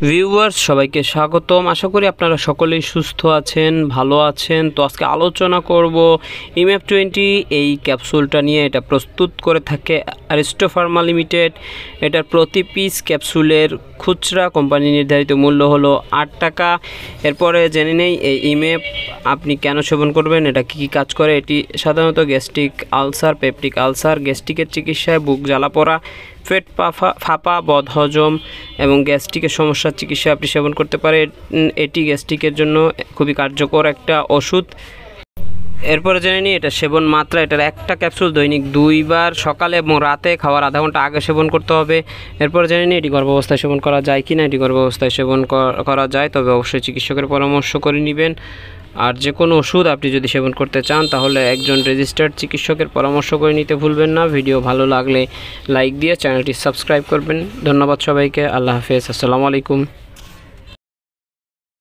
Viewers সবাইকে স্বাগতম। আশা করি আপনারা সকলেই সুস্থ আছেন, ভালো আছেন। তো আজকে আলোচনা করব ইম্যাপ-20 এই ক্যাপসুলটা নিয়ে। এটা প্রস্তুত করে থাকে অ্যারিস্টো ফার্মা লিমিটেড। এটার প্রতি পিস ক্যাপসুলের খুচরা কোম্পানি নির্ধারিত মূল্য হলো 8 টাকা। এরপরে জেনে নেই এই ইম্যাপ আপনি কেন সেবন করবেন, এটা কী কী কাজ করে। এটি সাধারণত গ্যাস্ট্রিক আলসার, পেপটিক আলসার, গ্যাস্ট্রিকের চিকিৎসায়, বুক জ্বালা পোড়া, পেট ফাঁপা, বদহজম এবং গ্যাস্ট্রিকের সমস্যার চিকিৎসা আপনি সেবন করতে পারেন। এটি গ্যাস্ট্রিকের জন্য খুবই কার্যকর একটা ওষুধ। এরপরে জেনে নিই এটা সেবন মাত্রা। এটার একটা ক্যাপসুল দৈনিক 2 বার সকালে এবং রাতে খাওয়ার আধা ঘন্টা আগে সেবন করতে হবে। এরপরে জেনে নিই এটি গর্ভাবস্থায় সেবন করা যায় কি না। এটি গর্ভাবস্থায় সেবন করা যায়, তবে অবশ্যই চিকিৎসকের পরামর্শ করে নেবেন। আর যে কোনো ওষুধ আপনি যদি সেবন করতে চান তাহলে একজন রেজিস্টার্ড চিকিৎসকের পরামর্শ করে নিতে ভুলবেন না। ভিডিও ভালো লাগলে লাইক দিয়ে চ্যানেলটি সাবস্ক্রাইব করবেন। ধন্যবাদ সবাইকে। আল্লাহ হাফেজ। আসসালামু আলাইকুম।